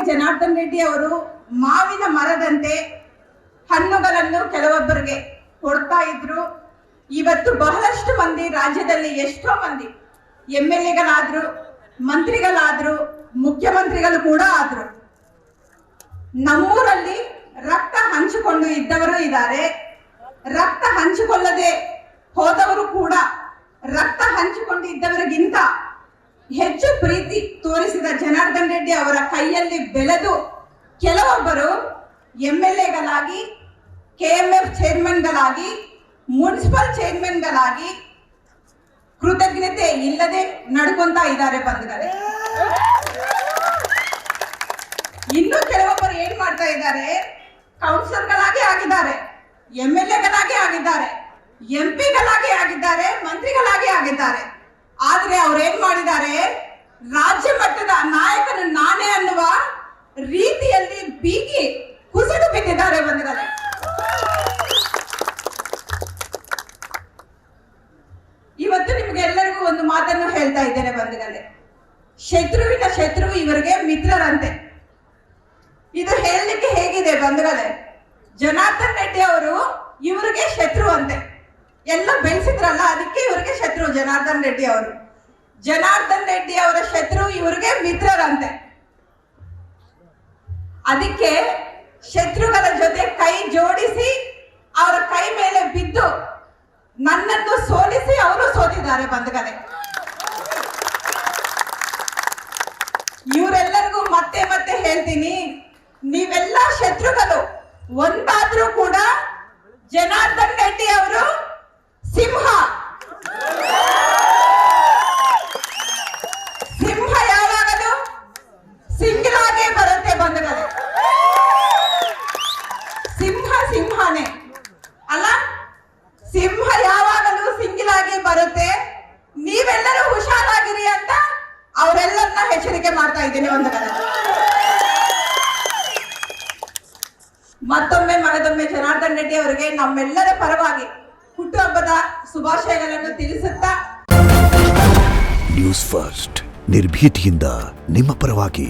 ಜನಾರ್ದನ್ ರೆಡ್ಡಿ ಅವರು ಮಾವಿನ ಮರದಂತೆ ಹಣ್ಣುಗಳನ್ನು ಕೆಲವೊಬ್ಬರಿಗೆ ಕೊಡ್ತಾ ಇದ್ರು. ಇವತ್ತು ಬಹಳಷ್ಟು ಮಂದಿ ರಾಜ್ಯದಲ್ಲಿ ಎಷ್ಟೋ ಮಂದಿ MLAಗಳಾದ್ರು, ಮಂತ್ರಿಗಳಾದ್ರು, ಮುಖ್ಯಮಂತ್ರಿಗಳು ಕೂಡ ಆದ್ರು. ನಮ್ಮೂರಲ್ಲಿ ರಕ್ತ ಹಂಚಿಕೊಂಡು ಇದ್ದವರು ಇದ್ದಾರೆ, ರಕ್ತ ಹಂಚಿಕೊಳ್ಳದೆ ಹೋದವರು ಕೂಡ. ರಕ್ತ ಹಂಚಿಕೊಂಡು ಇದ್ದವರಿಗಿಂತ ಹೆಚ್ಚು ಪ್ರೀತಿ ತೋರಿಸಿದ ಜನಾರ್ದನ್ ರೆಡ್ಡಿ ಅವರ ಕೈಯಲ್ಲಿ ಬೆಳೆದು ಕೆಲವೊಬ್ಬರು MLAಗಳಾಗಿ, KMF ಚೇರ್ಮನ್ಗಳಾಗಿ, ಮುನ್ಸಿಪಲ್ ಚೇರ್ಮನ್ಗಳಾಗಿ ಕೃತಜ್ಞತೆ ಇಲ್ಲದೆ ನಡ್ಕೊಂತಾ ಇದ್ದಾರೆ ಬಂಧುಗಳೇ. ಇನ್ನು ಕೆಲವೊಬ್ಬರು ಏನ್ ಮಾಡ್ತಾ ಇದ್ದಾರೆ, ಕೌನ್ಸಿಲರ್ಗಳಾಗಿ ಆಗಿದ್ದಾರೆ, MLAಗಳಾಗಿ ಆಗಿದ್ದಾರೆ, MP ಗಳಾಗಿ ಆಗಿದ್ದಾರೆ, ಮಂತ್ರಿಗಳಾಗಿ ಆಗಿದ್ದಾರೆ. ಆದ್ರೆ ಅವ್ರು ಏನ್ ಮಾಡಿದ್ದಾರೆ, ರಾಜ್ಯ ಮಟ್ಟದ ನಾಯಕನು ನಾನೇ ಅನ್ನುವ ರೀತಿಯಲ್ಲಿ ಬೀಗಿ ಕುಸಿದು ಬಿದ್ದಿದ್ದಾರೆ ಬಂಧುಗಳೇ. ಇವತ್ತು ನಿಮ್ಗೆ ಎಲ್ಲರಿಗೂ ಒಂದು ಮಾತನ್ನು ಹೇಳ್ತಾ ಇದ್ದೇನೆ ಬಂಧುಗಳೇ, ಶತ್ರುವಿನ ಶತ್ರು ಇವರಿಗೆ ಮಿತ್ರರಂತೆ. ಇದು ಹೇಳಲಿಕ್ಕೆ ಹೇಗಿದೆ ಬಂಧುಗಳೇ, ಜನಾರ್ದನ್ ರೆಡ್ಡಿ ಅವರು ಇವರಿಗೆ ಶತ್ರು ಅಂತೆ. ಎಲ್ಲ ಬೆಳೆಸಿದ್ರಲ್ಲ, ಅದಕ್ಕೆ ಇವರಿಗೆ ಶತ್ರು ಜನಾರ್ದನ್ ರೆಡ್ಡಿ ಅವರು. ಜನಾರ್ದನ್ ರೆಡ್ಡಿ ಅವರ ಶತ್ರು ಇವರಿಗೆ ಮಿತ್ರರಂತೆ. ಅದಕ್ಕೆ ಶತ್ರುಗಳ ಜೊತೆ ಕೈ ಜೋಡಿಸಿ ಅವರ ಕೈ ಮೇಲೆ ಬಿದ್ದು ನನ್ನನ್ನು ಸೋಲಿಸಿ ಅವರು ಸೋತಿದ್ದಾರೆ ಬಂಧುಗಳೇ. ಇವರೆಲ್ಲರಿಗೂ ಮತ್ತೆ ಮತ್ತೆ ಹೇಳ್ತೀನಿ, ನೀವೆಲ್ಲ ಶತ್ರುಗಳು ಒಂದಾದ್ರೂ ಕೂಡ ಜನಾರ್ದನ್ ರೆಡ್ಡಿ ಅವರು ಸಿಂಹ. ಸಿಂಹ ಯಾವಾಗಲೂ ಸಿಂಗಲ್ ಆಗೇ ಬರುತ್ತೆ ಬಂಧುಗಳೇ. ಸಿಂಹ ಸಿಂಹನೇ ಅಲ್ಲ, ಸಿಂಹ ಯಾವಾಗಲೂ ಸಿಂಗಲ್ ಆಗಿ ಬರುತ್ತೆ. ನೀವೆಲ್ಲರೂ ಹುಷಾರಾಗಿರಿ ಅಂತ ಅವರೆಲ್ಲರನ್ನ ಎಚ್ಚರಿಕೆ ಮಾಡ್ತಾ ಇದ್ದೀನಿ ಬಂಧುಗಳೇ. ಮಗದೊಮ್ಮೆ ಜನಾರ್ದನ್ ರೆಡ್ಡಿ ಅವರಿಗೆ ನಮ್ಮೆಲ್ಲರ ಪರವಾಗಿ ಹುಟ್ಟುಹಬ್ಬದ ಶುಭಾಶಯಗಳನ್ನು ತಿಳಿಸುತ್ತಾ, ನ್ಯೂಸ್ ಫಸ್ಟ್ ನಿರ್ಭೀತಿಯಿಂದ ನಿಮ್ಮ ಪರವಾಗಿ.